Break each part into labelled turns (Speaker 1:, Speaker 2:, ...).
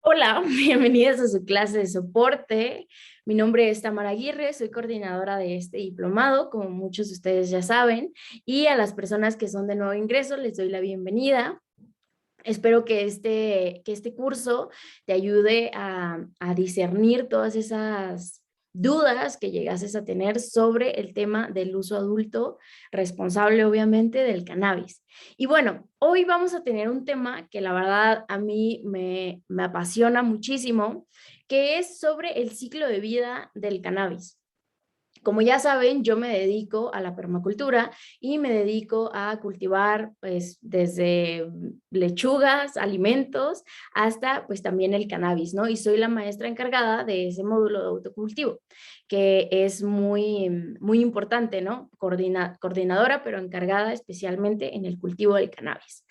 Speaker 1: Hola, bienvenidas a su clase de soporte. Mi nombre es Tamara Aguirre, soy coordinadora de este diplomado, como muchos de ustedes ya saben, y a las personas que son de nuevo ingreso les doy la bienvenida. Espero que este curso te ayude a discernir todas esas dudas que llegases a tener sobre el tema del uso adulto responsable, obviamente, del cannabis. Y bueno, hoy vamos a tener un tema que la verdad a mí me apasiona muchísimo, que es sobre el ciclo de vida del cannabis. Como ya saben, yo me dedico a la permacultura y me dedico a cultivar pues desde lechugas, alimentos, hasta pues también el cannabis, ¿no? Y soy la maestra encargada de ese módulo de autocultivo, que es muy importante, ¿no? Coordinadora, pero encargada especialmente en el cultivo del cannabis.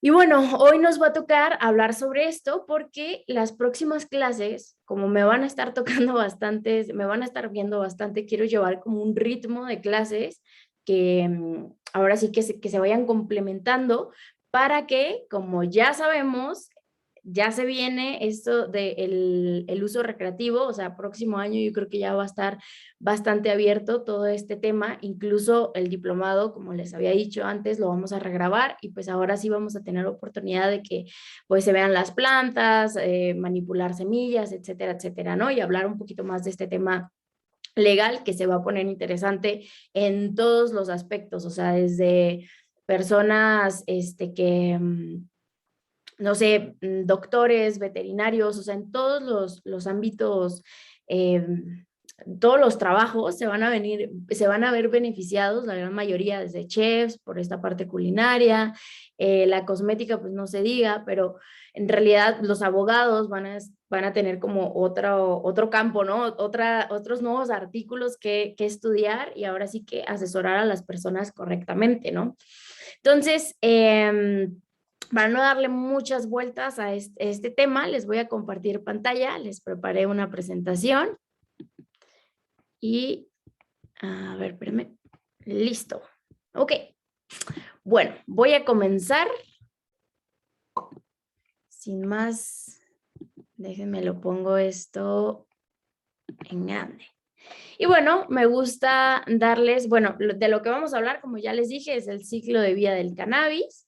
Speaker 1: Y bueno, hoy nos va a tocar hablar sobre esto porque las próximas clases, como me van a estar tocando bastantes, me van a estar viendo bastante, quiero llevar como un ritmo de clases que ahora sí que se vayan complementando para que, como ya sabemos, ya se viene esto de el uso recreativo, o sea, próximo año yo creo que ya va a estar bastante abierto todo este tema, incluso el diplomado, como les había dicho antes, lo vamos a regrabar y pues ahora sí vamos a tener oportunidad de que pues se vean las plantas, manipular semillas, etcétera, etcétera, ¿no? Y hablar un poquito más de este tema legal que se va a poner interesante en todos los aspectos, o sea, desde personas que no sé, doctores, veterinarios, o sea, en todos los ámbitos, eh, todos los trabajos se van a ver beneficiados, la gran mayoría desde chefs, por esta parte culinaria, la cosmética, pues no se diga, pero en realidad los abogados van a tener como otro campo, ¿no? Otros nuevos artículos que estudiar y ahora sí que asesorar a las personas correctamente, ¿no? Entonces, para no darle muchas vueltas a este tema, les voy a compartir pantalla, les preparé una presentación y, a ver, espérame, listo. Ok, bueno, voy a comenzar. Sin más, déjenme lo pongo esto en grande. Y bueno, me gusta darles, bueno, de lo que vamos a hablar, como ya les dije, es el ciclo de vida del cannabis.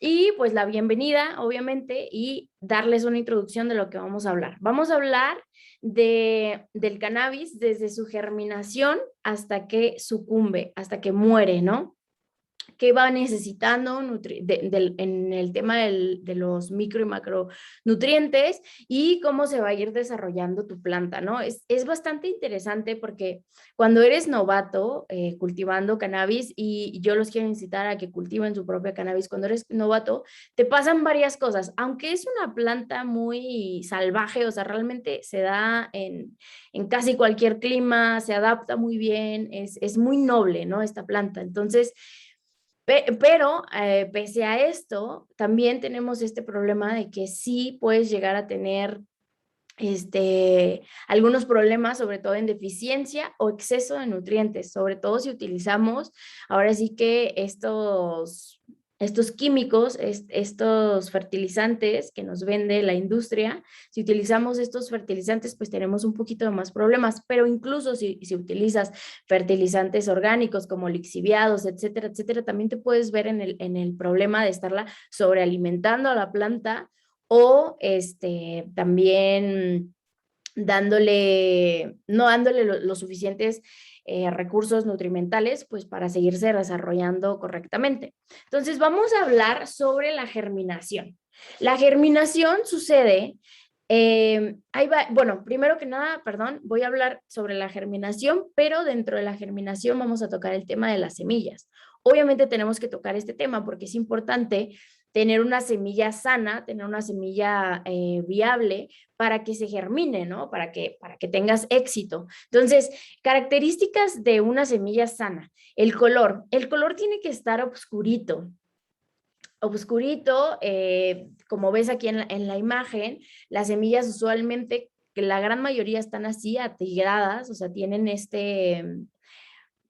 Speaker 1: Y pues la bienvenida, obviamente, y darles una introducción de lo que vamos a hablar. Vamos a hablar del cannabis desde su germinación hasta que sucumbe, hasta que muere, ¿no? Qué va necesitando en el tema de los micro y macronutrientes y cómo se va a ir desarrollando tu planta, ¿no? Es bastante interesante porque cuando eres novato cultivando cannabis, y yo los quiero incitar a que cultiven su propia cannabis, cuando eres novato te pasan varias cosas, aunque es una planta muy salvaje, o sea, realmente se da en casi cualquier clima, se adapta muy bien, es muy noble, ¿no? Esta planta. Entonces, pero pese a esto, también tenemos este problema de que sí puedes llegar a tener algunos problemas, sobre todo en deficiencia o exceso de nutrientes, sobre todo si utilizamos ahora sí que estos químicos, estos fertilizantes que nos vende la industria. Si utilizamos estos fertilizantes, pues tenemos un poquito de más problemas, pero incluso si utilizas fertilizantes orgánicos como lixiviados, etcétera, etcétera, también te puedes ver en el problema de estarla sobrealimentando a la planta o también no dándole los suficientes recursos nutrimentales, pues para seguirse desarrollando correctamente. Entonces, vamos a hablar sobre la germinación. La germinación sucede, bueno, primero que nada, perdón, voy a hablar sobre la germinación, pero dentro de la germinación vamos a tocar el tema de las semillas. Obviamente tenemos que tocar este tema porque es importante tener una semilla sana, tener una semilla viable para que se germine, ¿no? Para que tengas éxito. Entonces, características de una semilla sana. El color tiene que estar oscurito. Oscurito, como ves aquí en la imagen, las semillas usualmente, que la gran mayoría están así, atigradas, o sea, tienen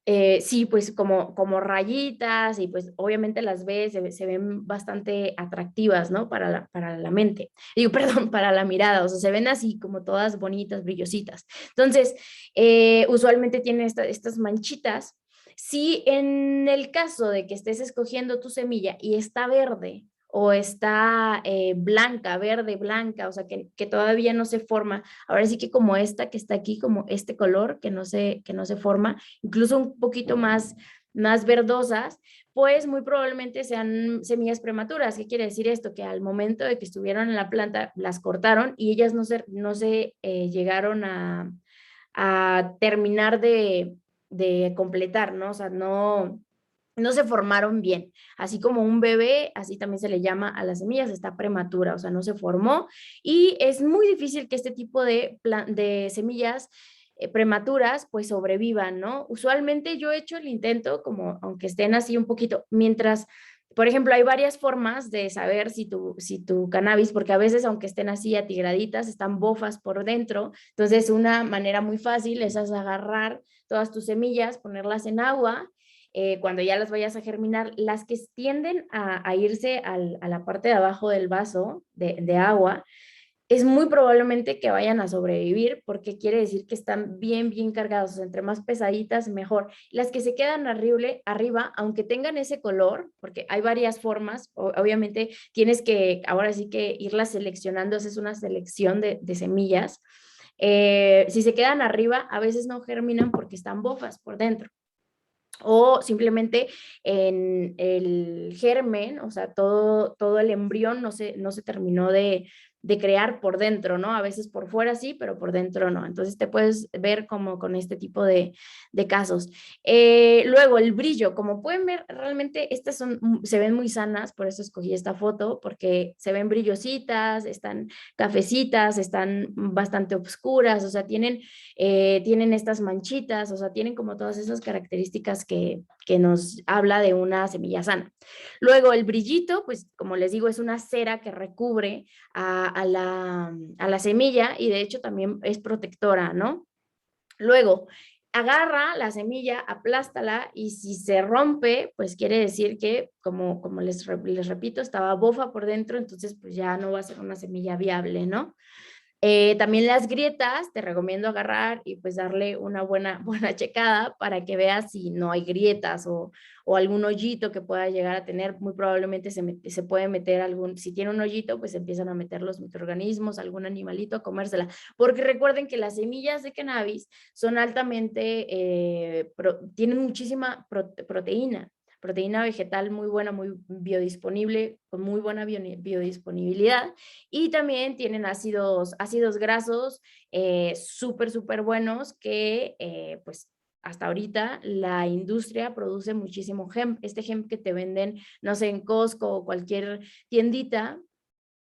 Speaker 1: Sí, pues como rayitas y pues obviamente las ves, se ven bastante atractivas, ¿no? Para la mente. Digo, perdón, para la mirada, o sea, se ven así como todas bonitas, brillositas. Entonces, usualmente tienen estas manchitas. Si en el caso de que estés escogiendo tu semilla y está verde o está blanca, verde, blanca, o sea, que todavía no se forma, ahora sí que como esta que está aquí, como este color que no se forma, incluso un poquito más verdosas, pues muy probablemente sean semillas prematuras. ¿Qué quiere decir esto? Que al momento de que estuvieron en la planta, las cortaron y ellas no se llegaron a terminar de completar, ¿no? O sea, no se formaron bien. Así como un bebé, así también se le llama a las semillas, está prematura, o sea, no se formó. Y es muy difícil que este tipo de semillas prematuras pues sobrevivan, ¿no? Usualmente yo he hecho el intento, como aunque estén así un poquito, mientras, por ejemplo, hay varias formas de saber si tu cannabis, porque a veces aunque estén así atigraditas, están bofas por dentro. Entonces, una manera muy fácil es agarrar todas tus semillas, ponerlas en agua, cuando ya las vayas a germinar, las que tienden a irse a la parte de abajo del vaso de agua, es muy probablemente que vayan a sobrevivir porque quiere decir que están bien, bien cargados. O sea, entre más pesaditas, mejor. Las que se quedan arriba, aunque tengan ese color, porque hay varias formas, obviamente tienes que, ahora sí que irlas seleccionando, haces una selección de semillas. Si se quedan arriba, a veces no germinan porque están bofas por dentro o simplemente en el germen, o sea, todo el embrión no se terminó de crear por dentro, ¿no? A veces por fuera sí, pero por dentro no. Entonces te puedes ver como con este tipo de casos. Luego, el brillo, como pueden ver, realmente estas se ven muy sanas, por eso escogí esta foto, porque se ven brillositas, están cafecitas, están bastante oscuras, o sea, tienen estas manchitas, o sea, tienen como todas esas características que nos habla de una semilla sana. Luego el brillito, pues como les digo, es una cera que recubre a la semilla y de hecho también es protectora, ¿no? Luego, agarra la semilla, aplástala y si se rompe, pues quiere decir que, como les repito, estaba bofa por dentro, entonces pues ya no va a ser una semilla viable, ¿no? También las grietas, te recomiendo agarrar y pues darle una buena, buena checada para que veas si no hay grietas o algún hoyito que pueda llegar a tener. Muy probablemente se puede meter si tiene un hoyito, pues empiezan a meter los microorganismos, algún animalito a comérsela. Porque recuerden que las semillas de cannabis son altamente, tienen muchísima proteína vegetal muy buena, muy biodisponible, con muy buena biodisponibilidad y también tienen ácidos grasos súper, súper buenos que pues hasta ahorita la industria produce muchísimo hemp. Este hemp que te venden, no sé, en Costco o cualquier tiendita,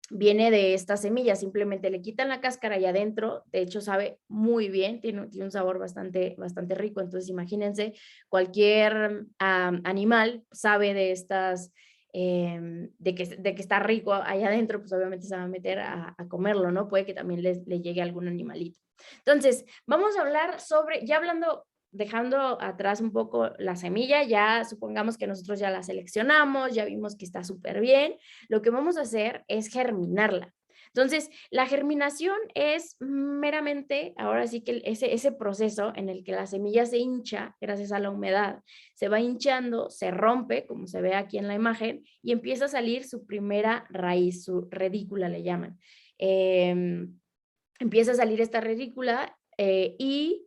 Speaker 1: viene de estas semillas, simplemente le quitan la cáscara y adentro, de hecho sabe muy bien, tiene un sabor bastante, bastante rico, entonces imagínense, cualquier animal sabe de estas, de que está rico ahí adentro, pues obviamente se va a meter a comerlo, ¿no? Puede que también le llegue algún animalito. Entonces, vamos a hablar sobre, ya hablando, dejando atrás un poco la semilla, ya supongamos que nosotros ya la seleccionamos, ya vimos que está súper bien, lo que vamos a hacer es germinarla. Entonces, la germinación es meramente, ahora sí que ese proceso en el que la semilla se hincha gracias a la humedad, se va hinchando, se rompe, como se ve aquí en la imagen, y empieza a salir su primera raíz, su redícula le llaman. Empieza a salir esta redícula y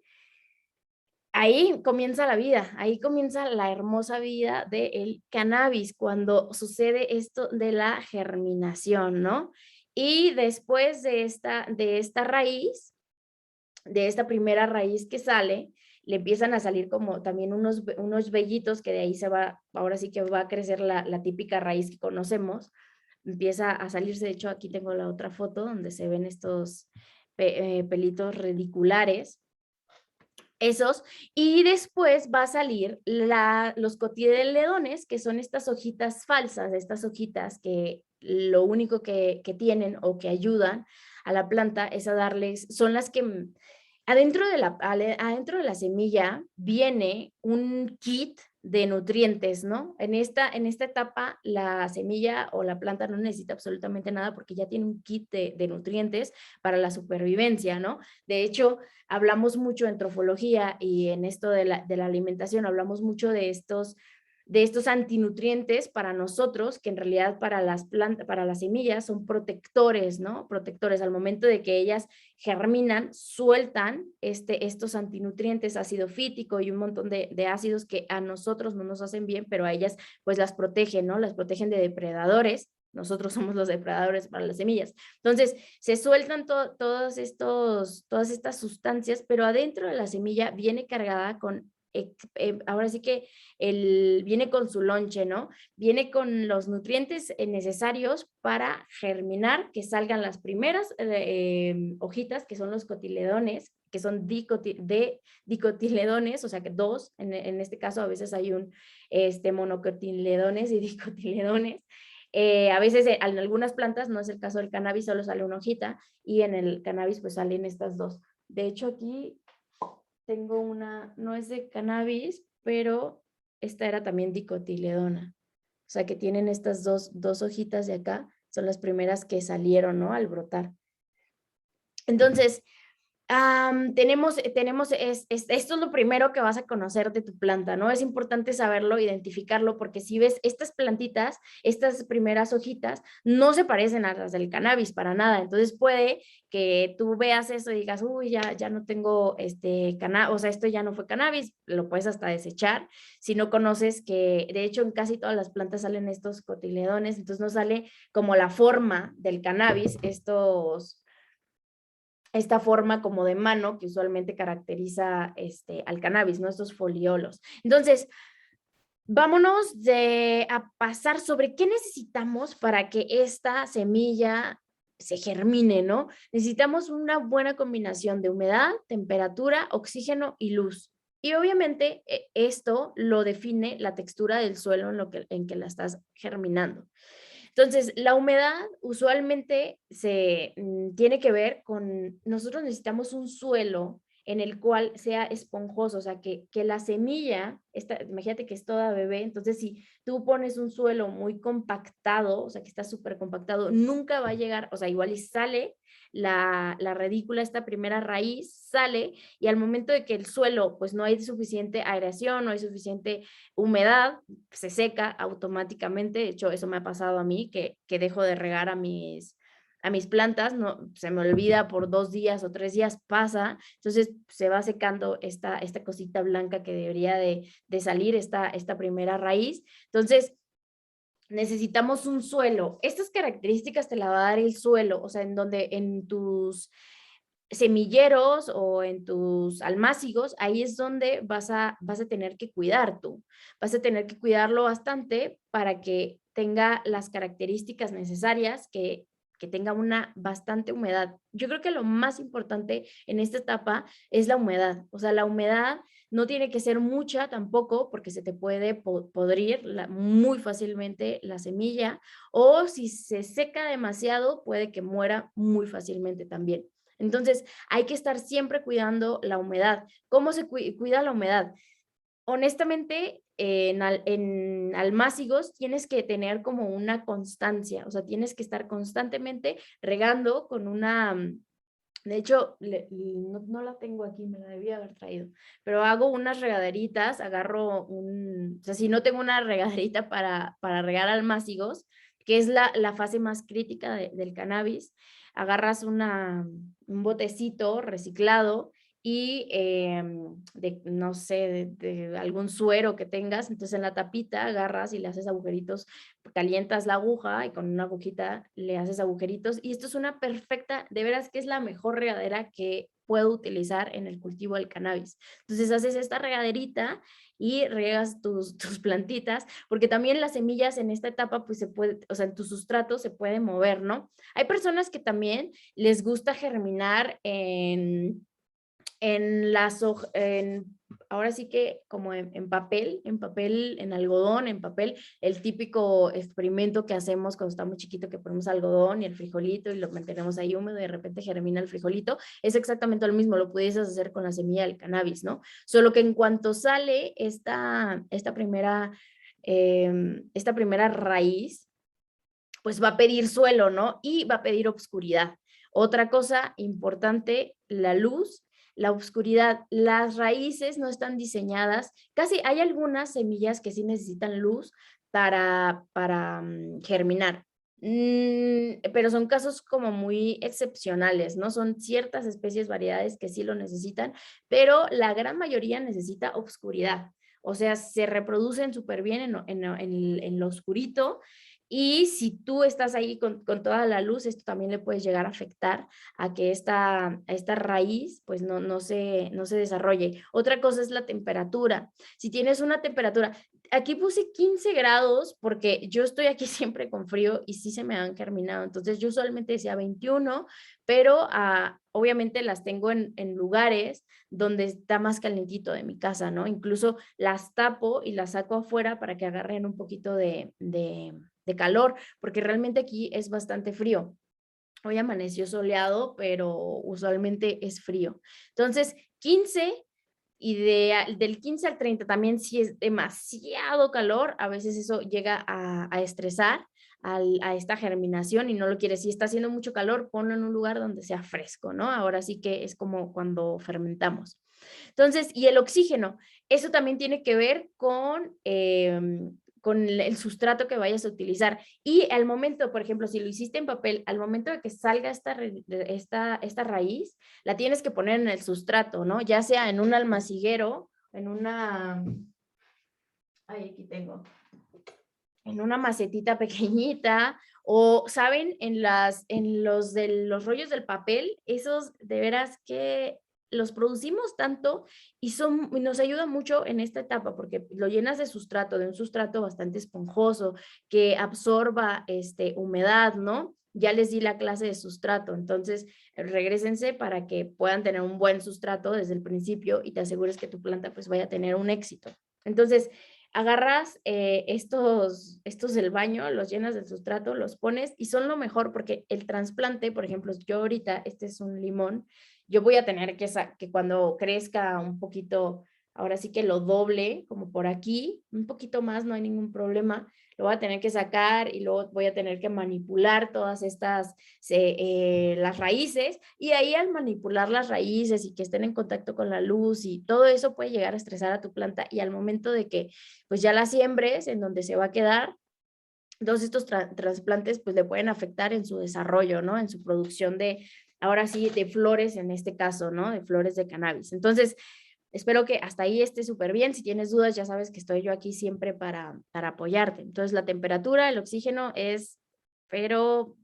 Speaker 1: ahí comienza la vida, ahí comienza la hermosa vida del cannabis cuando sucede esto de la germinación, ¿no? Y después de esta raíz, de esta primera raíz que sale, le empiezan a salir como también unos vellitos que de ahí ahora sí que va a crecer la típica raíz que conocemos, empieza a salirse, de hecho aquí tengo la otra foto donde se ven estos pelitos radiculares esos, y después va a salir los cotiledones, que son estas hojitas falsas, estas hojitas que lo único que tienen o que ayudan a la planta es a darles, son las que Adentro de la semilla viene un kit de nutrientes, ¿no? En esta etapa la semilla o la planta no necesita absolutamente nada porque ya tiene un kit de nutrientes para la supervivencia, ¿no? De hecho, hablamos mucho en trofología y en esto de la alimentación, hablamos mucho de estos antinutrientes para nosotros, que en realidad para las plantas, para las semillas son protectores, ¿no? Protectores. Al momento de que ellas germinan, sueltan estos antinutrientes, ácido fítico y un montón de ácidos que a nosotros no nos hacen bien, pero a ellas pues las protegen, ¿no? Las protegen de depredadores. Nosotros somos los depredadores para las semillas. Entonces, se sueltan todas estas sustancias, pero adentro de la semilla viene cargada con ahora sí que viene con su lonche, ¿no? Viene con los nutrientes necesarios para germinar, que salgan las primeras hojitas, que son los cotiledones, que son dicotiledones, o sea que dos, en este caso a veces hay monocotiledones y dicotiledones. A veces en algunas plantas, no es el caso del cannabis, solo sale una hojita y en el cannabis pues salen estas dos. De hecho aquí tengo una, no es de cannabis, pero esta era también dicotiledona. O sea que tienen estas dos hojitas de acá, son las primeras que salieron, ¿no? Al brotar. Entonces, esto es lo primero que vas a conocer de tu planta, ¿no? Es importante saberlo, identificarlo, porque si ves estas plantitas, estas primeras hojitas, no se parecen a las del cannabis para nada. Entonces puede que tú veas eso y digas, uy, ya no tengo cannabis, o sea, esto ya no fue cannabis, lo puedes hasta desechar. Si no conoces que, de hecho, en casi todas las plantas salen estos cotiledones, entonces no sale como la forma del cannabis, esta forma como de mano que usualmente caracteriza al cannabis, ¿no? Estos foliolos. Entonces, vámonos a pasar sobre qué necesitamos para que esta semilla se germine, ¿no? Necesitamos una buena combinación de humedad, temperatura, oxígeno y luz. Y obviamente esto lo define la textura del suelo en que la estás germinando. Entonces, la humedad usualmente tiene que ver con, nosotros necesitamos un suelo en el cual sea esponjoso, o sea, que la semilla, imagínate que es toda bebé, entonces si tú pones un suelo muy compactado, o sea, que está súper compactado, nunca va a llegar, o sea, igual y sale la radícula, esta primera raíz, sale, y al momento de que el suelo, pues no hay suficiente aireación, no hay suficiente humedad, se seca automáticamente. De hecho, eso me ha pasado a mí, que dejo de regar a mis plantas, no, se me olvida por 2 días o 3 días, pasa, entonces se va secando esta cosita blanca que debería de salir, esta primera raíz. Entonces, necesitamos un suelo. Estas características te la va a dar el suelo, o sea, en tus semilleros o en tus almácigos, ahí es donde vas a tener que cuidar tú. Vas a tener que cuidarlo bastante para que tenga las características necesarias, que tenga una bastante humedad. Yo creo que lo más importante en esta etapa es la humedad. O sea, la humedad no tiene que ser mucha tampoco porque se te puede podrir muy fácilmente la semilla, o si se seca demasiado puede que muera muy fácilmente también. Entonces, hay que estar siempre cuidando la humedad. ¿Cómo se cuida la humedad? Honestamente, en almácigos tienes que tener como una constancia, o sea, tienes que estar constantemente regando con una, de hecho, no la tengo aquí, me la debía haber traído, pero hago unas regaderitas, agarro o sea, si no tengo una regaderita para regar almácigos, que es la fase más crítica del cannabis, agarras un botecito reciclado y no sé, de algún suero que tengas, entonces en la tapita agarras y le haces agujeritos, calientas la aguja y con una agujita le haces agujeritos, y esto es una perfecta, de veras que es la mejor regadera que puedo utilizar en el cultivo del cannabis. Entonces haces esta regaderita y riegas tus plantitas, porque también las semillas en esta etapa, pues se puede, o sea, en tu sustrato se puede mover, ¿no? Hay personas que también les gusta germinar ahora sí que como en papel, en algodón, en papel, el típico experimento que hacemos cuando está muy chiquito, que ponemos algodón y el frijolito y lo mantenemos ahí húmedo y de repente germina el frijolito, es exactamente lo mismo, lo pudieses hacer con la semilla del cannabis, ¿no? Solo que en cuanto sale esta primera raíz, pues va a pedir suelo, ¿no? Y va a pedir obscuridad. Otra cosa importante, la luz, la obscuridad. Las raíces no están diseñadas, casi hay algunas semillas que sí necesitan luz para germinar. Pero son casos como muy excepcionales, ¿no? Son ciertas especies, variedades que sí lo necesitan, pero la gran mayoría necesita obscuridad. O sea, se reproducen súper bien en lo oscurito, y si tú estás ahí con toda la luz, esto también le puede llegar a afectar a que esta raíz pues no se desarrolle. Otra cosa es la temperatura. Si tienes una temperatura, aquí puse 15 grados porque yo estoy aquí siempre con frío y sí se me han germinado. Entonces yo usualmente decía 21, pero obviamente las tengo en lugares donde está más calentito de mi casa, ¿no? Incluso las tapo y las saco afuera para que agarren un poquito de calor, porque realmente aquí es bastante frío. Hoy amaneció soleado, pero usualmente es frío. Entonces, 15 y del 15 al 30 también si es demasiado calor, a veces eso llega a estresar a esta germinación y no lo quieres. Si está haciendo mucho calor, ponlo en un lugar donde sea fresco, ¿no? Ahora sí que es como cuando fermentamos. Entonces, y el oxígeno, eso también tiene que ver con el sustrato que vayas a utilizar. Y al momento, por ejemplo, si lo hiciste en papel, al momento de que salga esta raíz, la tienes que poner en el sustrato, ¿no? Ya sea en un almaciguero, aquí tengo, en una macetita pequeñita, o, ¿saben? En los rollos del papel, esos de veras que los producimos tanto y nos ayuda mucho en esta etapa porque lo llenas de un sustrato bastante esponjoso que absorba humedad, ¿no? Ya les di la clase de sustrato, entonces regrésense para que puedan tener un buen sustrato desde el principio y te asegures que tu planta pues vaya a tener un éxito. Entonces, agarras estos del baño, los llenas del sustrato, los pones y son lo mejor porque el trasplante, por ejemplo, yo ahorita, este es un limón, yo voy a tener que cuando crezca un poquito, ahora sí que lo doble, como por aquí, un poquito más, no hay ningún problema, lo voy a tener que sacar y luego voy a tener que manipular todas las raíces, y ahí al manipular las raíces y que estén en contacto con la luz y todo eso puede llegar a estresar a tu planta, y al momento de que pues ya la siembres en donde se va a quedar, todos estos trasplantes pues le pueden afectar en su desarrollo, ¿no? En su producción ahora sí, de flores en este caso, ¿no? De flores de cannabis. Entonces, espero que hasta ahí esté súper bien. Si tienes dudas, ya sabes que estoy yo aquí siempre para apoyarte. Entonces, la temperatura, el oxígeno pero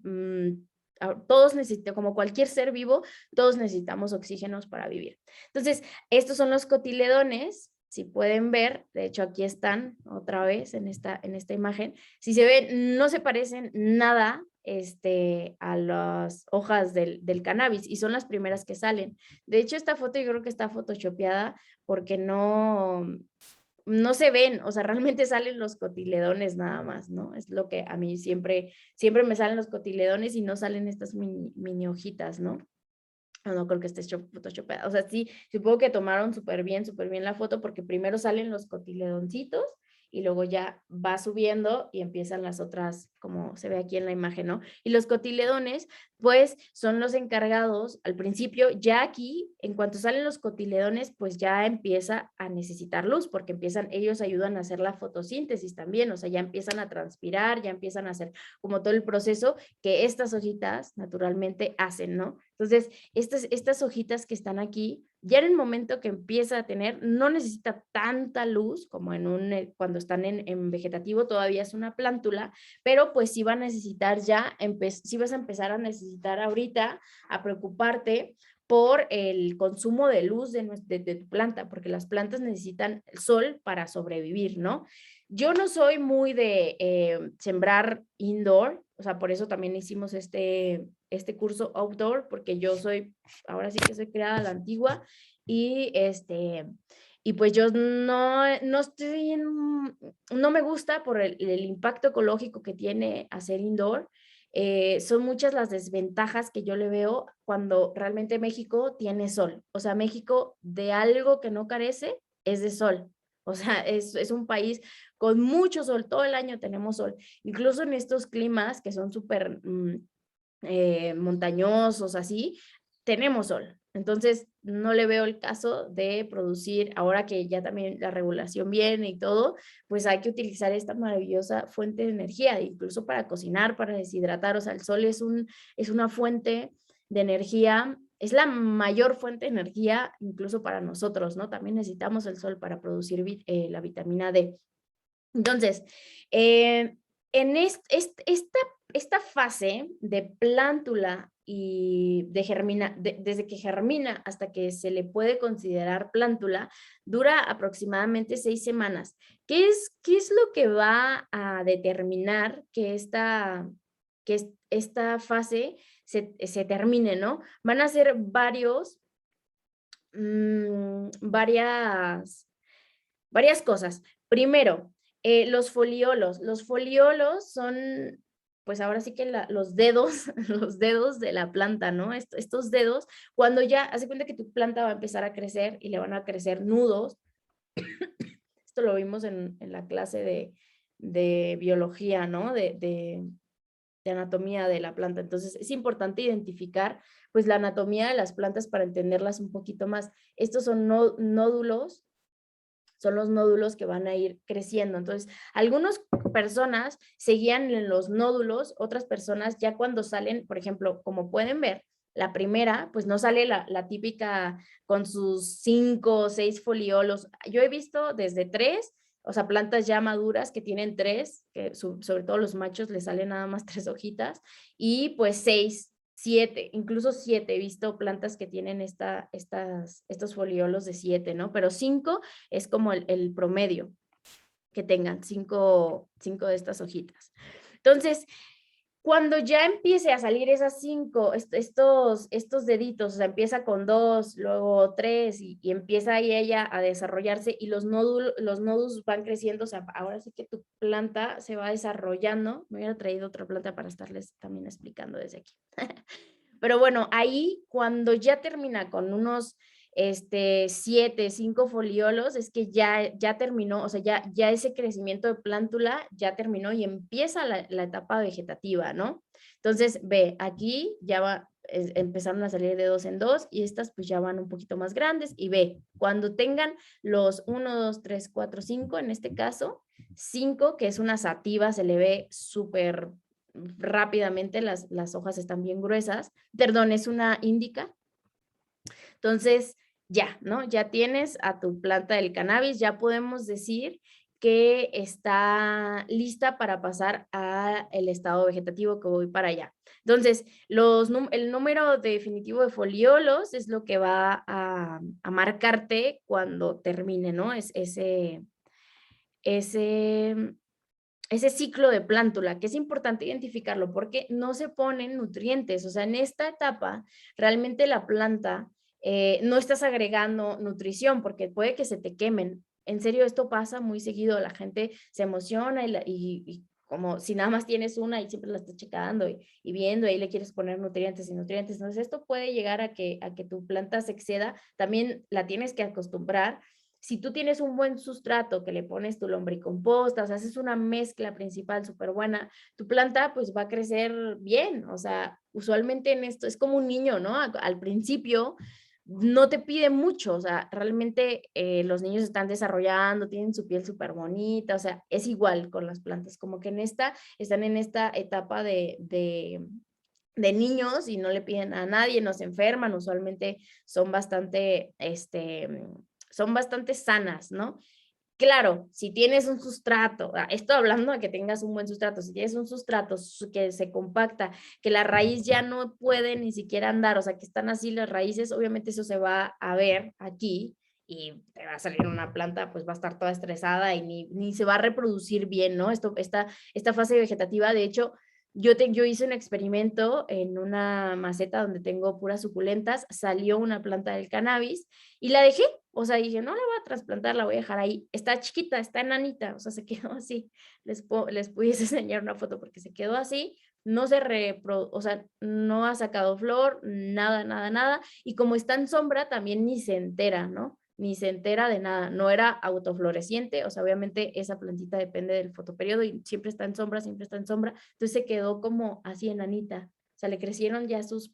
Speaker 1: todos necesitamos, como cualquier ser vivo, todos necesitamos oxígenos para vivir. Entonces, estos son los cotiledones. Si pueden ver, de hecho aquí están otra vez en esta imagen. Si se ven, no se parecen nada a las hojas del cannabis y son las primeras que salen. De hecho, esta foto yo creo que está photoshopeada porque no se ven, o sea, realmente salen los cotiledones nada más, ¿no? Es lo que a mí siempre me salen los cotiledones y no salen estas mini hojitas, ¿no? No creo que esté photoshopeada. O sea, sí, supongo que tomaron súper bien la foto porque primero salen los cotiledoncitos y luego ya va subiendo y empiezan las otras, como se ve aquí en la imagen, ¿no? Y los cotiledones, pues, son los encargados al principio. Ya aquí, en cuanto salen los cotiledones, pues ya empieza a necesitar luz porque ellos ayudan a hacer la fotosíntesis también, o sea, ya empiezan a transpirar, ya empiezan a hacer como todo el proceso que estas hojitas naturalmente hacen, ¿no? Entonces, estas hojitas que están aquí, ya en el momento que empieza a tener, no necesita tanta luz como cuando están en vegetativo, todavía es una plántula, pero pues sí va a necesitar sí vas a empezar a necesitar ahorita a preocuparte por el consumo de luz de tu planta, porque las plantas necesitan el sol para sobrevivir, ¿no? Yo no soy muy de sembrar indoor, o sea, por eso también hicimos este curso outdoor, porque ahora sí que soy creada a la antigua Y pues yo no me gusta por el impacto ecológico que tiene hacer indoor. Son muchas las desventajas que yo le veo cuando realmente México tiene sol. O sea, México de algo que no carece es de sol. O sea, es un país con mucho sol, todo el año tenemos sol. Incluso en estos climas que son súper montañosos, así, tenemos sol. Entonces, no le veo el caso de producir, ahora que ya también la regulación viene y todo, pues hay que utilizar esta maravillosa fuente de energía, incluso para cocinar, para deshidratar. O sea, el sol es una fuente de energía, es la mayor fuente de energía incluso para nosotros, ¿no? También necesitamos el sol para producir la vitamina D. Entonces, en esta fase de plántula y desde que germina hasta que se le puede considerar plántula, dura aproximadamente 6 semanas. ¿Qué es lo que va a determinar que esta fase se termine, ¿no? Van a ser varias cosas. Primero, los foliolos. Los foliolos son, pues ahora sí que los dedos, los dedos de la planta, ¿no? Estos dedos, cuando ya, hace cuenta que tu planta va a empezar a crecer y le van a crecer nudos. Esto lo vimos en la clase de biología, ¿no? De anatomía de la planta. Entonces, es importante identificar, pues, la anatomía de las plantas para entenderlas un poquito más. Estos son nódulos, son los nódulos que van a ir creciendo. Entonces, algunas personas seguían en los nódulos, otras personas ya cuando salen, por ejemplo, como pueden ver, la primera, pues no sale la típica con sus 5 o 6 foliolos. Yo he visto desde 3, o sea, plantas ya maduras que tienen 3, que sobre todo los machos les salen nada más 3 hojitas, y pues 6, 7, incluso 7. He visto plantas que tienen estos foliolos de 7, ¿no? Pero 5 es como el promedio, que tengan 5 de estas hojitas. Entonces, cuando ya empiece a salir esas 5, estos deditos, o sea, empieza con 2, luego 3 y empieza ahí ella a desarrollarse y los nódulos van creciendo. O sea, ahora sí que tu planta se va desarrollando. Me hubiera traído otra planta para estarles también explicando desde aquí. Pero bueno, ahí cuando ya termina con unos 7, 5 foliolos, es que ya terminó. O sea, ya ese crecimiento de plántula ya terminó y empieza la etapa vegetativa, ¿no? Entonces, ve, aquí ya empezaron a salir de 2 en 2 y estas pues ya van un poquito más grandes. Y ve, cuando tengan los 1, 2, 3, 4, 5, en este caso, 5, que es una sativa, se le ve súper rápidamente, las hojas están bien gruesas. Perdón, es una índica. Entonces, ya, ¿no? Ya tienes a tu planta del cannabis, ya podemos decir que está lista para pasar al estado vegetativo, que voy para allá. Entonces, el número definitivo de foliolos es lo que va a marcarte cuando termine, ¿no? Ese ese ciclo de plántula, que es importante identificarlo porque no se ponen nutrientes. O sea, en esta etapa, realmente la planta no estás agregando nutrición porque puede que se te quemen. En serio, esto pasa muy seguido. La gente se emociona y como si nada más tienes una y siempre la estás checando y viendo, ahí le quieres poner nutrientes y nutrientes. Entonces, esto puede llegar a que tu planta se exceda. También la tienes que acostumbrar. Si tú tienes un buen sustrato que le pones tu lombricomposta, o sea, haces una mezcla principal súper buena, tu planta pues va a crecer bien. O sea, usualmente en esto es como un niño, ¿no? Al principio no te pide mucho. O sea, realmente los niños están desarrollando, tienen su piel súper bonita. O sea, es igual con las plantas, como que están en esta etapa de niños y no le piden a nadie, no se enferman. Usualmente son son bastante sanas, ¿no? Claro, si tienes un sustrato, esto hablando de que tengas un buen sustrato, si tienes un sustrato que se compacta, que la raíz ya no puede ni siquiera andar, o sea, que están así las raíces, obviamente eso se va a ver aquí y te va a salir una planta, pues va a estar toda estresada y ni se va a reproducir bien, ¿no? Esta fase vegetativa, de hecho, Yo hice un experimento en una maceta donde tengo puras suculentas, salió una planta del cannabis y la dejé, o sea, dije, no la voy a trasplantar, la voy a dejar ahí. Está chiquita, está enanita, o sea, se quedó así. Les pudiese enseñar una foto porque se quedó así, no se o sea, no ha sacado flor, nada, nada, nada. Y como está en sombra, también ni se entera, ¿no? Ni se entera de nada, no era autofloreciente, o sea, obviamente esa plantita depende del fotoperiodo y siempre está en sombra, siempre está en sombra, entonces se quedó como así enanita, o sea, le crecieron ya sus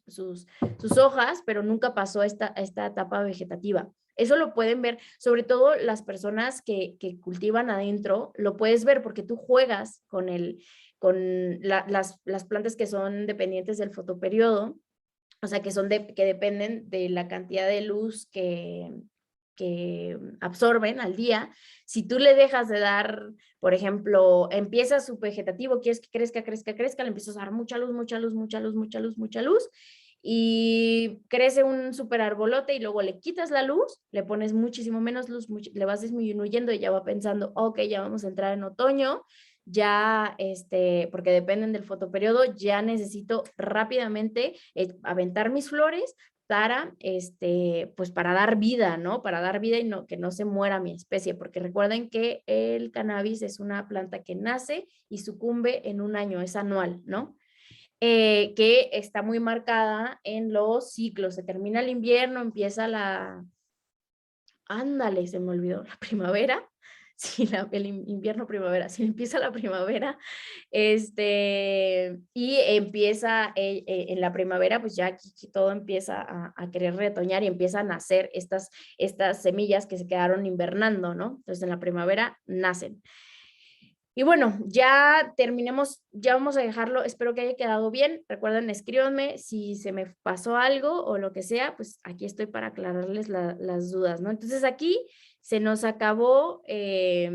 Speaker 1: hojas, pero nunca pasó esta etapa vegetativa. Eso lo pueden ver, sobre todo las personas que cultivan adentro, lo puedes ver porque tú juegas con las plantas que son dependientes del fotoperiodo, o sea, que dependen de la cantidad de luz que absorben al día. Si tú le dejas de dar, por ejemplo, empieza su vegetativo, quieres que crezca, crezca, crezca, le empiezas a dar mucha luz, mucha luz, mucha luz, mucha luz, mucha luz, y crece un super arbolote y luego le quitas la luz, le pones muchísimo menos luz, le vas disminuyendo y ya va pensando, ok, ya vamos a entrar en otoño, ya, porque dependen del fotoperiodo, ya necesito rápidamente aventar mis flores para, pues para dar vida, ¿no? Para dar vida y no, que no se muera mi especie, porque recuerden que el cannabis es una planta que nace y sucumbe en un año, es anual, ¿no? Que está muy marcada en los ciclos, se termina el invierno, empieza ándale, se me olvidó, la primavera, sí, el invierno, primavera, sí, empieza la primavera, y empieza en la primavera, pues ya aquí todo empieza a querer retoñar y empiezan a nacer estas semillas que se quedaron invernando, ¿no? Entonces en la primavera nacen. Y bueno, ya terminemos, ya vamos a dejarlo, espero que haya quedado bien. Recuerden, escríbanme si se me pasó algo o lo que sea, pues aquí estoy para aclararles las dudas, ¿no? Entonces aquí se nos acabó esta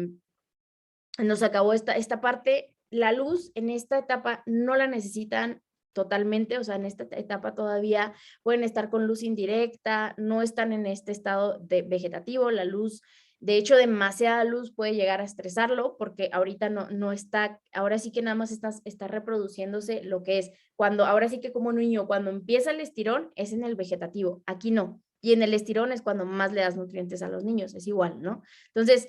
Speaker 1: parte. La luz en esta etapa no la necesitan totalmente, o sea, en esta etapa todavía pueden estar con luz indirecta, no están en este estado de vegetativo, la luz, de hecho, demasiada luz puede llegar a estresarlo porque ahorita no está, ahora sí que nada más está reproduciéndose lo que es, ahora sí que como niño, cuando empieza el estirón es en el vegetativo, aquí no, y en el estirón es cuando más le das nutrientes a los niños, es igual, ¿no? Entonces,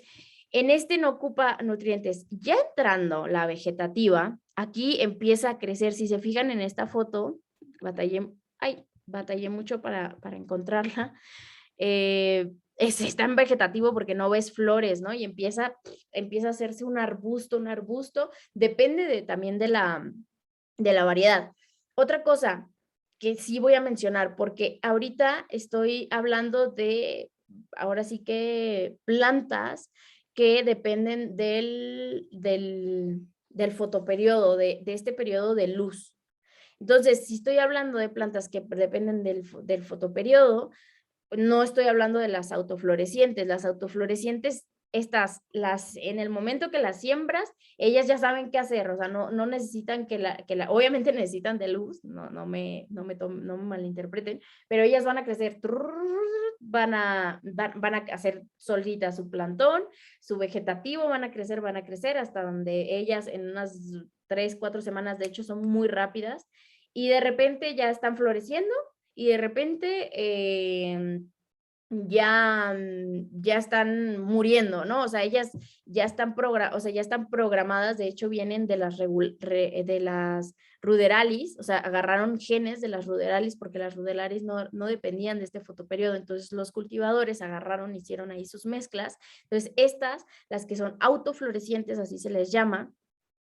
Speaker 1: en no ocupa nutrientes. Ya entrando la vegetativa, aquí empieza a crecer. Si se fijan en esta foto, batallé mucho para encontrarla. Está en vegetativo porque no ves flores, ¿no? Y empieza a hacerse un arbusto, depende también de la variedad. Otra cosa que sí voy a mencionar, porque ahorita estoy hablando ahora sí que plantas que dependen del fotoperiodo, de este periodo de luz. Entonces, si estoy hablando de plantas que dependen del fotoperiodo, no estoy hablando de las autoflorecientes. Las autoflorecientes, en el momento que las siembras, ellas ya saben qué hacer, o sea, no necesitan obviamente necesitan de luz, no me malinterpreten, pero ellas van a crecer, van a hacer solita su plantón, su vegetativo, van a crecer hasta donde ellas en unas 3, 4 semanas, de hecho, son muy rápidas, y de repente ya están floreciendo, y de repente ya están muriendo, ¿no? O sea, ellas ya están programadas, de hecho vienen de las ruderalis, o sea, agarraron genes de las ruderalis porque las ruderalis no dependían de este fotoperiodo, entonces los cultivadores agarraron, hicieron ahí sus mezclas, entonces las que son autoflorecientes, así se les llama,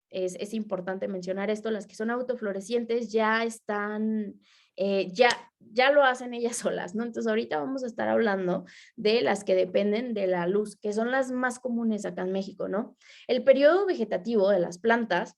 Speaker 1: es importante mencionar esto, las que son autoflorecientes ya están, ya lo hacen ellas solas, ¿no? Entonces ahorita vamos a estar hablando de las que dependen de la luz, que son las más comunes acá en México, ¿no? El periodo vegetativo de las plantas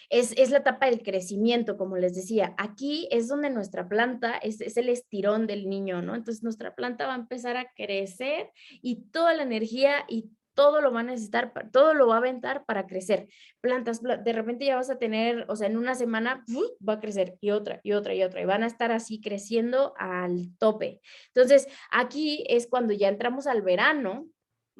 Speaker 1: es la etapa del crecimiento, como les decía. Aquí es donde nuestra planta es el estirón del niño, ¿no? Entonces nuestra planta va a empezar a crecer y toda la energía y todo lo va a necesitar, todo lo va a aventar para crecer. Plantas, de repente ya vas a tener, o sea, en una semana va a crecer y otra, y otra, y otra, y van a estar así creciendo al tope. Entonces, aquí es cuando ya entramos al verano,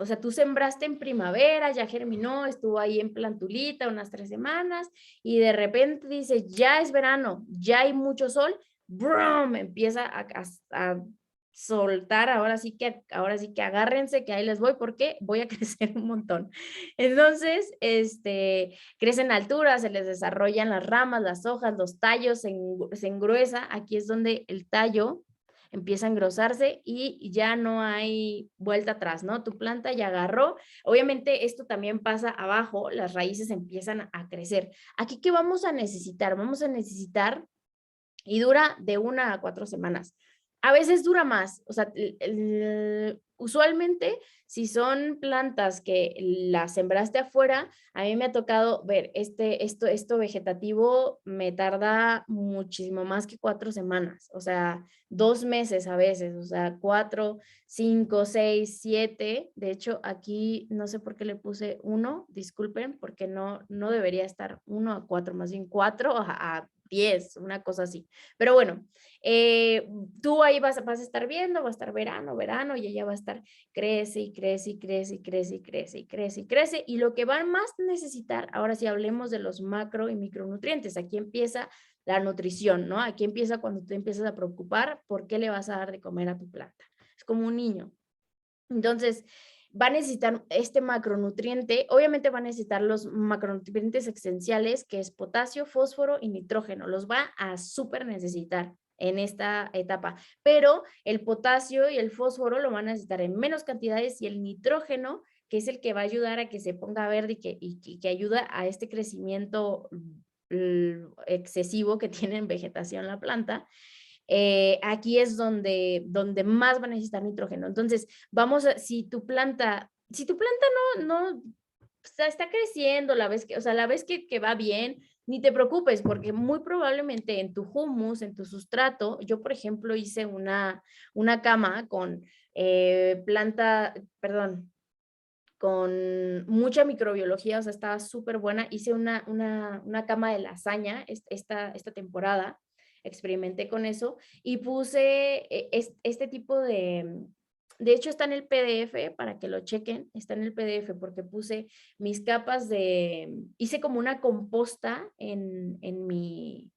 Speaker 1: o sea, tú sembraste en primavera, ya germinó, estuvo ahí en plantulita unas 3 semanas y de repente dice, ya es verano, ya hay mucho sol, ¡brum! Empieza a soltar, ahora sí que agárrense que ahí les voy porque voy a crecer un montón. Entonces, crecen en altura, se les desarrollan las ramas, las hojas, los tallos, se engruesa, aquí es donde el tallo empieza a engrosarse y ya no hay vuelta atrás, ¿no? Tu planta ya agarró. Obviamente esto también pasa abajo, las raíces empiezan a crecer. Aquí, ¿qué vamos a necesitar? Vamos a necesitar, y dura de 1 a 4 semanas. A veces dura más, o sea, usualmente si son plantas que las sembraste afuera, a mí me ha tocado ver esto vegetativo me tarda muchísimo más que 4 semanas, o sea, 2 meses a veces, o sea, 4, 5, 6, 7. De hecho, aquí no sé por qué le puse 1, disculpen, porque no debería estar 1 a 4, más bien 4 a 10, una cosa así. Pero bueno, tú ahí vas a estar viendo, va a estar verano, y ella va a estar crece y crece y crece y crece y crece y crece y crece. Y lo que van más a necesitar, ahora sí hablemos de los macro y micronutrientes. Aquí empieza la nutrición, ¿no? Aquí empieza cuando tú empiezas a preocupar por qué le vas a dar de comer a tu planta. Es como un niño. Entonces, va a necesitar este macronutriente, obviamente va a necesitar los macronutrientes esenciales, que es potasio, fósforo y nitrógeno, los va a súper necesitar en esta etapa, pero el potasio y el fósforo lo van a necesitar en menos cantidades y el nitrógeno, que es el que va a ayudar a que se ponga verde y que ayuda a este crecimiento excesivo que tiene en vegetación la planta, aquí es donde más va a necesitar nitrógeno. Entonces, si tu planta no o sea, está creciendo, la ves que va bien, ni te preocupes, porque muy probablemente en tu humus, en tu sustrato, yo por ejemplo hice una cama con con mucha microbiología, o sea, estaba súper buena. Hice una cama de lasaña esta temporada, experimenté con eso y puse este tipo de hecho está en el PDF para que lo chequen, está en el PDF porque puse mis capas hice como una composta en mi,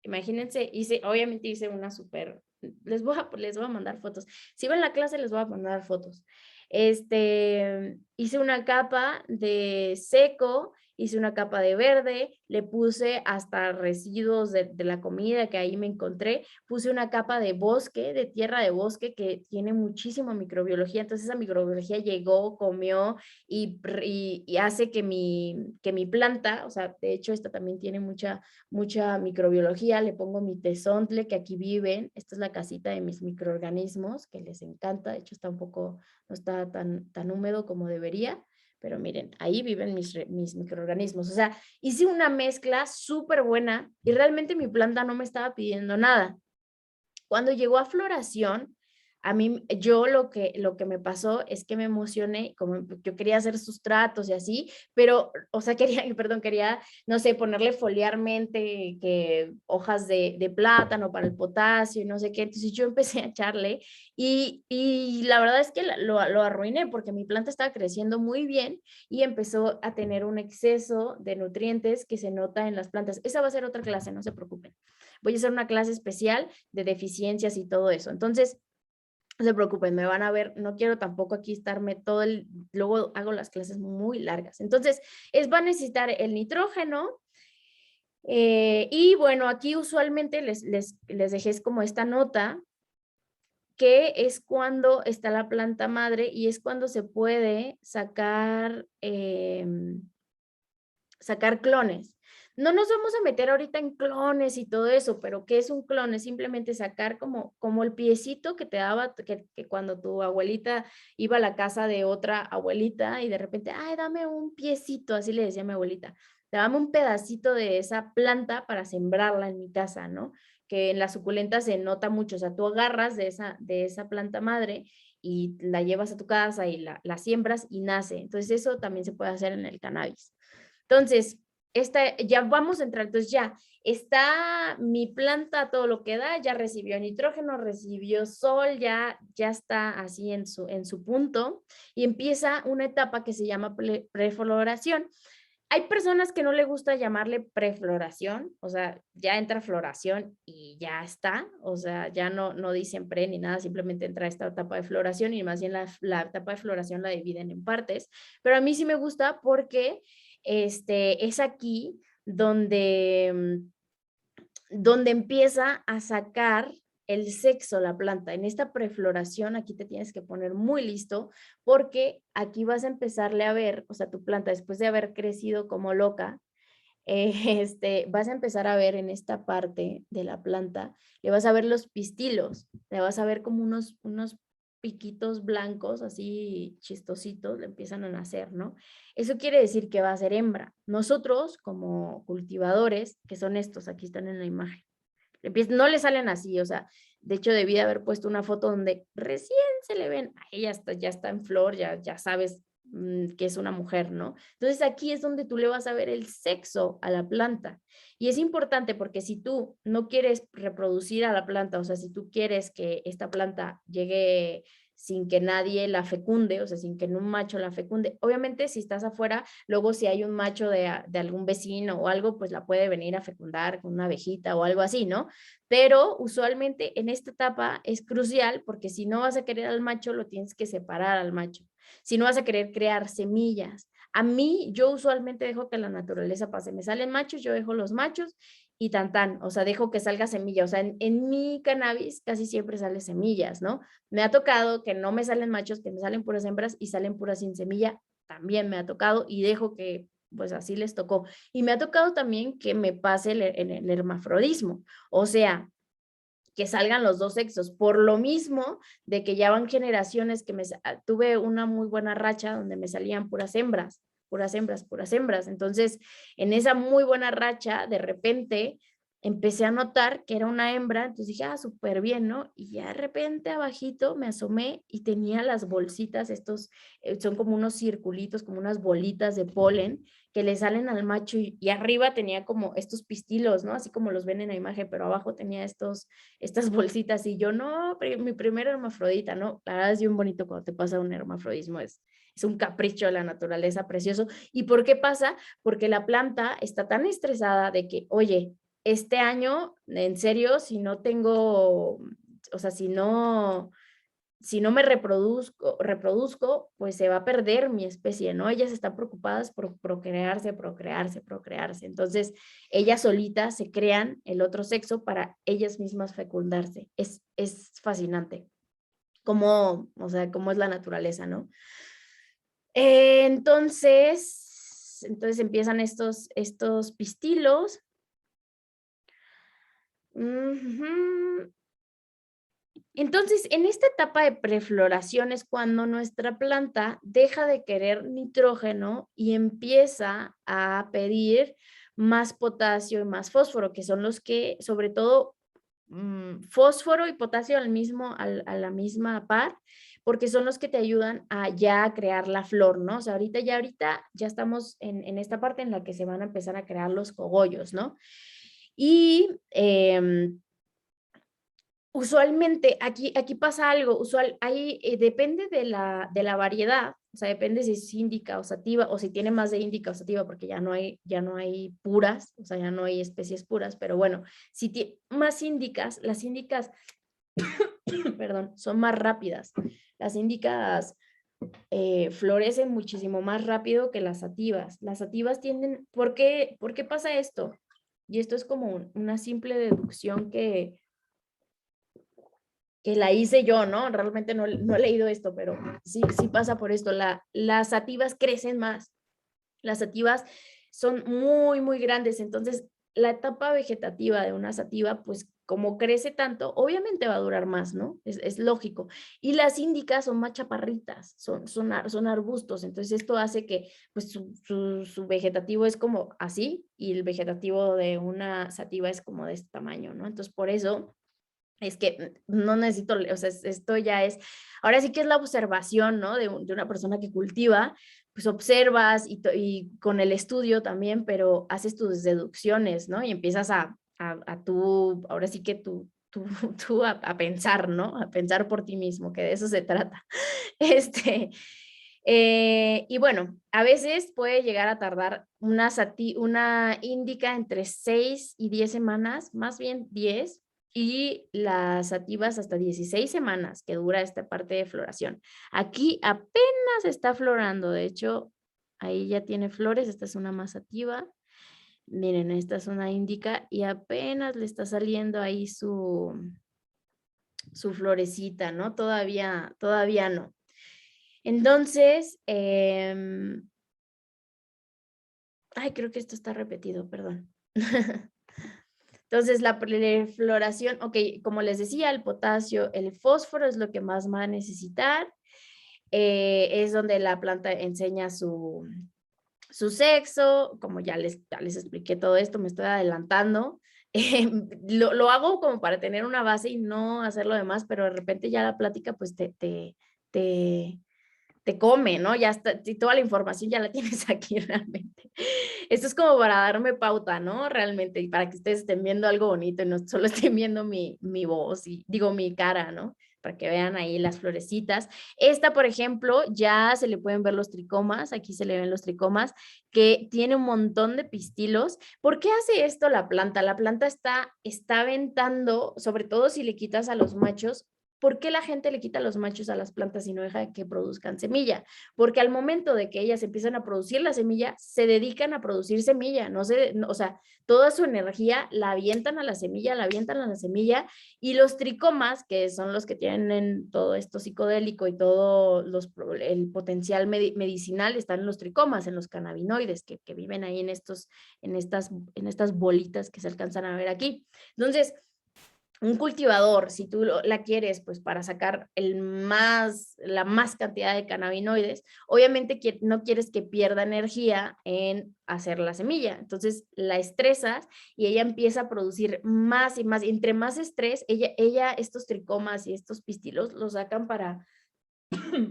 Speaker 1: imagínense, obviamente hice una súper, les voy a mandar fotos. Si ven la clase, les voy a mandar fotos. Hice una capa de seco, hice una capa de verde, le puse hasta residuos de la comida que ahí me encontré, puse una capa de bosque, de tierra de bosque que tiene muchísima microbiología, entonces esa microbiología llegó, comió y hace que mi planta, o sea, de hecho esta también tiene mucha microbiología, le pongo mi tesontle que aquí viven, esta es la casita de mis microorganismos que les encanta, de hecho está un poco, no está tan húmedo como debería, pero miren, ahí viven mis microorganismos, o sea, hice una mezcla súper buena y realmente mi planta no me estaba pidiendo nada. Cuando llegó a floración, a mí, lo que me pasó es que me emocioné, como yo quería hacer sustratos y así, pero, o sea, quería, no sé, ponerle foliarmente que hojas de plátano para el potasio y no sé qué, entonces yo empecé a echarle y la verdad es que lo arruiné porque mi planta estaba creciendo muy bien y empezó a tener un exceso de nutrientes que se nota en las plantas. Esa va a ser otra clase, no se preocupen. Voy a hacer una clase especial de deficiencias y todo eso. Entonces, no se preocupen, me van a ver, no quiero tampoco aquí estarme luego hago las clases muy largas. Entonces, va a necesitar el nitrógeno, y bueno, aquí usualmente les dejé como esta nota, que es cuando está la planta madre y es cuando se puede sacar clones. No nos vamos a meter ahorita en clones y todo eso, pero ¿qué es un clon? Es simplemente sacar como el piecito que te daba, que cuando tu abuelita iba a la casa de otra abuelita y de repente, ay, dame un piecito, así le decía a mi abuelita, dame un pedacito de esa planta para sembrarla en mi casa, ¿no? Que en la suculenta se nota mucho, o sea, tú agarras de esa planta madre y la llevas a tu casa y la siembras y nace. Entonces eso también se puede hacer en el cannabis. Entonces, ya vamos a entrar, entonces ya está mi planta, todo lo que da, ya recibió nitrógeno, recibió sol, ya está así en su punto y empieza una etapa que se llama prefloración. Hay personas que no le gusta llamarle prefloración, o sea, ya entra floración y ya está, o sea, ya no dicen pre ni nada, simplemente entra esta etapa de floración y más bien la etapa de floración la dividen en partes, pero a mí sí me gusta porque es aquí donde empieza a sacar el sexo la planta. En esta prefloración aquí te tienes que poner muy listo porque aquí vas a empezarle a ver, o sea, tu planta después de haber crecido como loca, vas a empezar a ver en esta parte de la planta, le vas a ver los pistilos, le vas a ver como unos piquitos blancos, así chistositos, le empiezan a nacer, ¿no? Eso quiere decir que va a ser hembra. Nosotros, como cultivadores, que son estos, aquí están en la imagen, no le salen así, o sea, de hecho debí de haber puesto una foto donde recién se le ven, ahí ya está en flor, ya sabes que es una mujer, ¿no? Entonces aquí es donde tú le vas a ver el sexo a la planta. Y es importante porque si tú no quieres reproducir a la planta, o sea, si tú quieres que esta planta llegue sin que nadie la fecunde, o sea, sin que un macho la fecunde. Obviamente, si estás afuera, luego si hay un macho de algún vecino o algo, pues la puede venir a fecundar con una abejita o algo así, ¿no? Pero usualmente en esta etapa es crucial porque si no vas a querer al macho, lo tienes que separar al macho. Si no vas a querer crear semillas. A mí, yo usualmente dejo que la naturaleza pase. Me salen machos, yo dejo los machos y tan, o sea, dejo que salga semilla. O sea, en mi cannabis casi siempre sale semillas, ¿no? Me ha tocado que no me salen machos, que me salen puras hembras y salen puras sin semilla. También me ha tocado y dejo que, pues así les tocó. Y me ha tocado también que me pase el hermafrodismo. O sea, que salgan los dos sexos. Por lo mismo de que ya van generaciones que tuve una muy buena racha donde me salían puras hembras, puras hembras, puras hembras. Entonces, en esa muy buena racha, de repente empecé a notar que era una hembra, entonces dije, súper bien, ¿no? Y ya de repente abajito me asomé y tenía las bolsitas, estos son como unos circulitos, como unas bolitas de polen que le salen al macho y arriba tenía como estos pistilos, ¿no? Así como los ven en la imagen, pero abajo tenía estas bolsitas y yo, no, mi primer hermafrodita, ¿no? La verdad es bien bonito cuando te pasa un hermafrodismo, es un capricho de la naturaleza precioso. ¿Y por qué pasa? Porque la planta está tan estresada de que, oye, este año, en serio, si no tengo, o sea, si no me reproduzco, pues se va a perder mi especie, ¿no? Ellas están preocupadas por procrearse. Entonces, ellas solitas se crean el otro sexo para ellas mismas fecundarse. Es fascinante cómo, o sea, cómo es la naturaleza, ¿no? Entonces empiezan estos pistilos. Entonces, en esta etapa de prefloración es cuando nuestra planta deja de querer nitrógeno y empieza a pedir más potasio y más fósforo, que son los que, sobre todo, fósforo y potasio a la misma par, porque son los que te ayudan a ya crear la flor, ¿no? O sea, ahorita ya estamos en esta parte en la que se van a empezar a crear los cogollos, ¿no? Y usualmente aquí pasa algo, ahí depende de la variedad, o sea, depende si es índica o sativa o si tiene más de índica o sativa, porque ya no hay puras, o sea, ya no hay especies puras, pero bueno, si tiene más índicas, las índicas, perdón, son más rápidas. Las índicas florecen muchísimo más rápido que las sativas. Las sativas tienden, ¿por qué pasa esto? Y esto es como una simple deducción que la hice yo, ¿no? Realmente no he leído esto, pero sí pasa por esto. Las sativas crecen más. Las sativas son muy, muy grandes. Entonces, la etapa vegetativa de una sativa, pues como crece tanto, obviamente va a durar más, ¿no? Es lógico. Y las índicas son más chaparritas, son arbustos. Entonces, esto hace que pues, su vegetativo es como así y el vegetativo de una sativa es como de este tamaño, ¿no? Entonces, por eso es que no necesito, o sea, esto ya es, ahora sí que es la observación, ¿no? De una persona que cultiva, pues observas y con el estudio también, pero haces tus deducciones, ¿no? Y empiezas a tú, ahora sí que tú a pensar, ¿no? A pensar por ti mismo, que de eso se trata. Este, y bueno, a veces puede llegar a tardar una índica entre 6 y 10 semanas, más bien 10, y las sativas hasta 16 semanas que dura esta parte de floración. Aquí apenas está florando, de hecho, ahí ya tiene flores, esta es una más sativa. Miren, esta es una índica y apenas le está saliendo ahí su florecita, ¿no? Todavía no. Entonces, ay, creo que esto está repetido, perdón. Entonces, la floración, ok, como les decía, el potasio, el fósforo es lo que más va a necesitar. Es donde la planta enseña su sexo, como ya les expliqué todo esto, me estoy adelantando. Lo hago como para tener una base y no hacer lo demás, pero de repente ya la plática pues te, te come, ¿no? Ya está, y toda la información ya la tienes aquí realmente. Esto es como para darme pauta, ¿no? Realmente, y para que ustedes estén viendo algo bonito y no solo estén viendo mi voz y digo mi cara, ¿no? Para que vean ahí las florecitas. Esta, por ejemplo, ya se le pueden ver los tricomas, aquí se le ven los tricomas, que tiene un montón de pistilos. ¿Por qué hace esto la planta? La planta está aventando, sobre todo si le quitas a los machos. ¿Por qué la gente le quita los machos a las plantas y no deja que produzcan semilla? Porque al momento de que ellas empiezan a producir la semilla, se dedican a producir semilla, o sea, toda su energía la avientan a la semilla, y los tricomas, que son los que tienen todo esto psicodélico y todo el potencial medicinal, están en los tricomas, en los cannabinoides que viven ahí en estas bolitas que se alcanzan a ver aquí. Entonces, un cultivador, si tú la quieres, pues para sacar la más cantidad de cannabinoides, obviamente no quieres que pierda energía en hacer la semilla. Entonces la estresas y ella empieza a producir más y más. Y entre más estrés, ella estos tricomas y estos pistilos los sacan para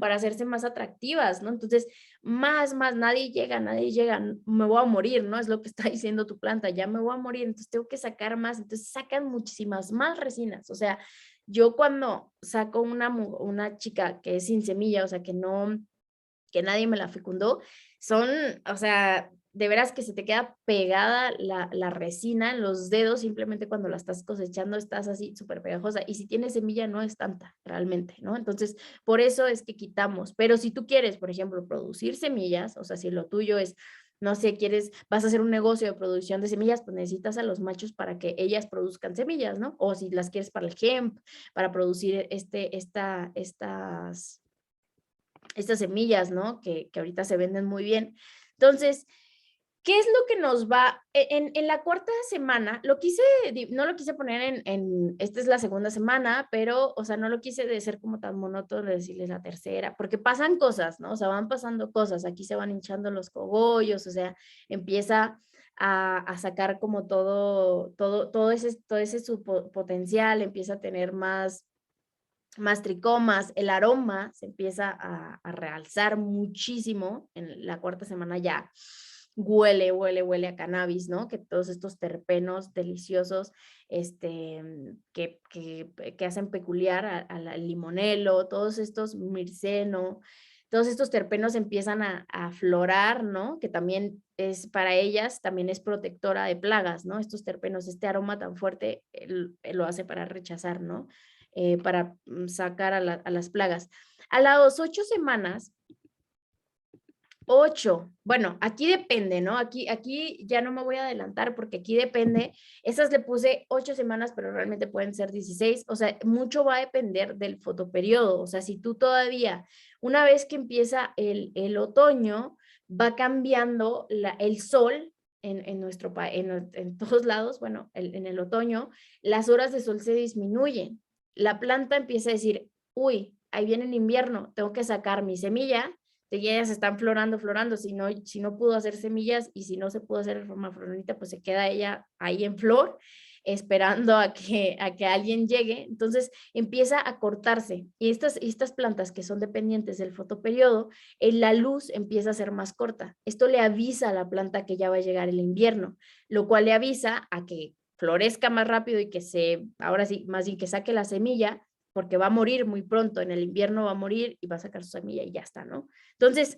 Speaker 1: hacerse más atractivas, ¿no? Entonces, más, nadie llega, me voy a morir, ¿no? Es lo que está diciendo tu planta, ya me voy a morir, entonces tengo que sacar más, entonces sacan muchísimas más resinas, o sea, yo cuando saco una chica que es sin semilla, o sea, que nadie me la fecundó, o sea, de veras que se te queda pegada la resina en los dedos, simplemente cuando la estás cosechando estás así súper pegajosa, y si tienes semilla no es tanta realmente, ¿no? Entonces, por eso es que quitamos, pero si tú quieres, por ejemplo, producir semillas, o sea, si lo tuyo es, no sé, vas a hacer un negocio de producción de semillas, pues necesitas a los machos para que ellas produzcan semillas, ¿no? O si las quieres para el hemp, para producir estas semillas, ¿no? Que ahorita se venden muy bien. Entonces, ¿qué es lo que nos va? En la cuarta semana, no lo quise poner esta es la segunda semana, pero, o sea, no lo quise de ser como tan monótono de decirles la tercera, porque pasan cosas, ¿no? O sea, van pasando cosas, aquí se van hinchando los cogollos, o sea, empieza a sacar como todo ese su potencial, empieza a tener más tricomas, el aroma se empieza a realzar muchísimo. En la cuarta semana ya huele a cannabis, ¿no? Que todos estos terpenos deliciosos que hacen peculiar al limonelo, todos estos mirceno, todos estos terpenos empiezan a aflorar, ¿no? Que también para ellas, también es protectora de plagas, ¿no? Estos terpenos, este aroma tan fuerte, él lo hace para rechazar, ¿no? Para sacar a las plagas. A las 8 semanas, 8, bueno, aquí depende, ¿no? Aquí ya no me voy a adelantar porque aquí depende, esas le puse 8 semanas, pero realmente pueden ser 16, o sea, mucho va a depender del fotoperiodo, o sea, si tú todavía, una vez que empieza el otoño, va cambiando el sol nuestro país, en todos lados, bueno, en el otoño, las horas de sol se disminuyen, la planta empieza a decir, uy, ahí viene el invierno, tengo que sacar mi semilla, y ellas están florando, si no pudo hacer semillas y si no se pudo hacer hermafrodita, pues se queda ella ahí en flor. esperando a que alguien llegue. Entonces empieza a cortarse y estas plantas que son dependientes del fotoperiodo, la luz empieza a ser más corta. Esto le avisa a la planta que ya va a llegar el invierno, lo cual le avisa a que florezca más rápido y que ahora sí, más bien que saque la semilla, porque va a morir muy pronto, en el invierno va a morir y va a sacar su semilla y ya está, ¿no? Entonces,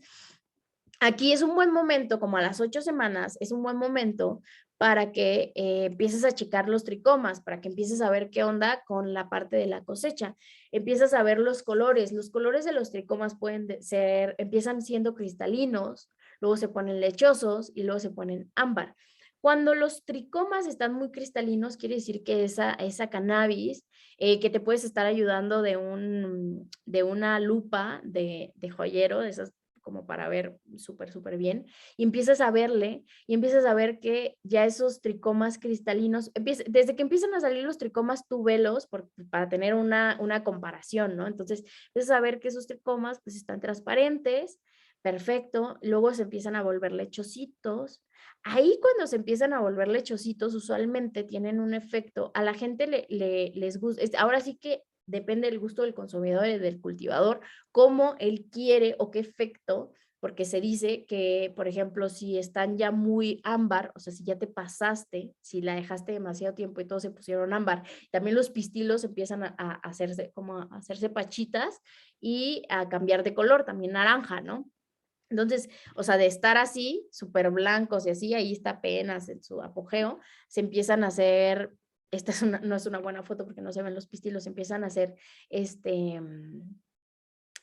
Speaker 1: aquí es un buen momento, como a las 8 semanas, es un buen momento para que empieces a checar los tricomas, para que empieces a ver qué onda con la parte de la cosecha. Empiezas a ver los colores de los tricomas pueden ser, empiezan siendo cristalinos, luego se ponen lechosos y luego se ponen ámbar. Cuando los tricomas están muy cristalinos, quiere decir que esa cannabis que te puedes estar ayudando de una lupa de joyero, de esas como para ver súper bien, y empiezas a verle, y empiezas a ver que ya esos tricomas cristalinos, desde que empiezan a salir los tricomas, tú velos para tener una comparación, ¿no? Entonces, empiezas a ver que esos tricomas pues están transparentes, perfecto, luego se empiezan a volver lechositos. Ahí cuando se empiezan a volver lechositos, usualmente tienen un efecto, a la gente les gusta, ahora sí que depende del gusto del consumidor y del cultivador, cómo él quiere o qué efecto, porque se dice que, por ejemplo, si están ya muy ámbar, o sea, si ya te pasaste, si la dejaste demasiado tiempo y todos se pusieron ámbar, también los pistilos empiezan a hacerse como a hacerse pachitas y a cambiar de color, también naranja, ¿no? Entonces, o sea, de estar así, súper blancos y así, ahí está apenas en su apogeo, se empiezan a hacer, no es una buena foto porque no se ven los pistilos, se empiezan a hacer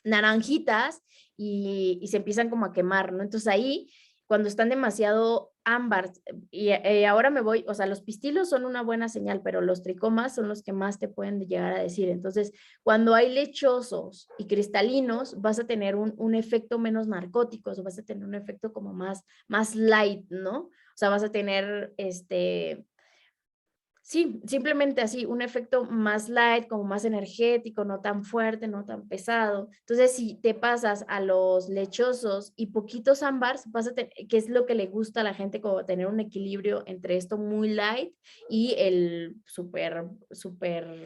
Speaker 1: naranjitas y se empiezan como a quemar, ¿no? Entonces ahí, cuando están demasiado ámbar, y ahora me voy, o sea, los pistilos son una buena señal, pero los tricomas son los que más te pueden llegar a decir. Entonces, cuando hay lechosos y cristalinos, vas a tener un efecto menos narcótico, o vas a tener un efecto como más light, ¿no? O sea, vas a tener sí, simplemente así, un efecto más light, como más energético, no tan fuerte, no tan pesado. Entonces, si te pasas a los lechosos y poquitos ámbars, que es lo que le gusta a la gente, como tener un equilibrio entre esto muy light y el súper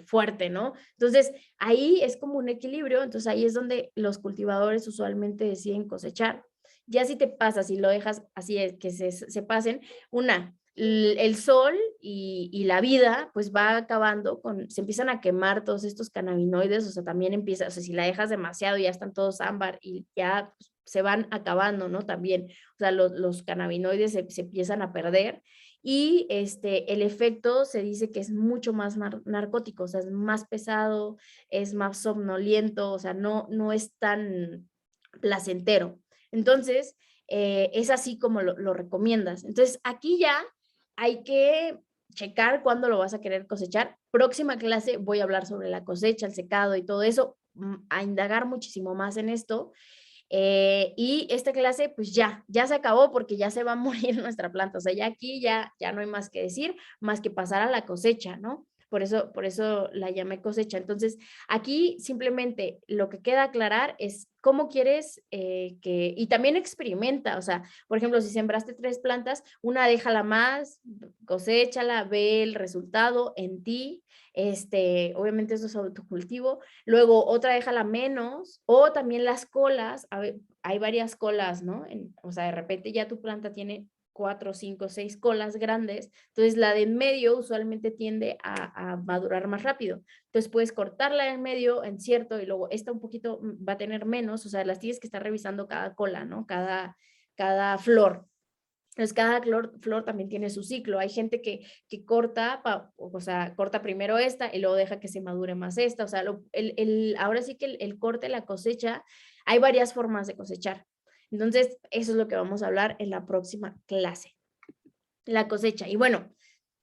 Speaker 1: fuerte, ¿no? Entonces, ahí es como un equilibrio, entonces ahí es donde los cultivadores usualmente deciden cosechar. Ya si te pasas y lo dejas así, es que se pasen, el sol y la vida pues va acabando se empiezan a quemar todos estos cannabinoides, o sea, también empieza, o sea, si la dejas demasiado ya están todos ámbar y ya pues, se van acabando, ¿no? También, o sea, los cannabinoides se empiezan a perder y el efecto se dice que es mucho más narcótico, o sea, es más pesado, es más somnoliento, o sea, no es tan placentero. Entonces, es así como lo recomiendas. Entonces, aquí ya hay que checar cuándo lo vas a querer cosechar. Próxima clase voy a hablar sobre la cosecha, el secado y todo eso, a indagar muchísimo más en esto. Y esta clase pues ya se acabó porque ya se va a morir nuestra planta. O sea, ya aquí ya no hay más que decir, más que pasar a la cosecha, ¿no? Por eso la llamé cosecha. Entonces, aquí simplemente lo que queda aclarar es cómo quieres y también experimenta, o sea, por ejemplo, si sembraste 3 plantas, una déjala más, coséchala, ve el resultado en ti, obviamente eso es autocultivo, luego otra déjala menos, o también las colas, hay varias colas, ¿no? O sea, de repente ya tu planta tiene 4, 5, 6 colas grandes, entonces la de en medio usualmente tiende a madurar más rápido. Entonces puedes cortarla en medio en cierto y luego esta un poquito va a tener menos, o sea, las tienes que estar revisando cada cola, ¿no? Cada flor. Entonces, cada flor también tiene su ciclo. Hay gente que corta, o sea, corta primero esta y luego deja que se madure más esta. O sea, ahora sí que el corte, la cosecha, hay varias formas de cosechar. Entonces, eso es lo que vamos a hablar en la próxima clase, la cosecha. Y bueno,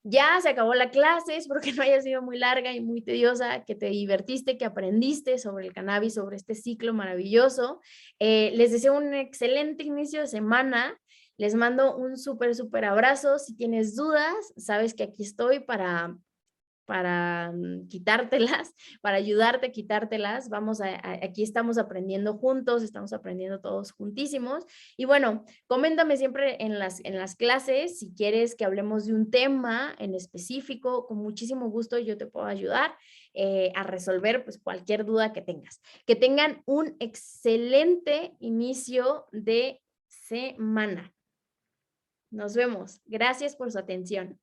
Speaker 1: ya se acabó la clase, espero que no haya sido muy larga y muy tediosa, que te divertiste, que aprendiste sobre el cannabis, sobre este ciclo maravilloso. Les deseo un excelente inicio de semana. Les mando un súper abrazo. Si tienes dudas, sabes que aquí estoy para quitártelas, para ayudarte a quitártelas. Aquí estamos aprendiendo juntos, estamos aprendiendo todos juntísimos. Y bueno, coméntame siempre en las clases si quieres que hablemos de un tema en específico, con muchísimo gusto yo te puedo ayudar a resolver pues cualquier duda que tengas. Que tengan un excelente inicio de semana. Nos vemos. Gracias por su atención.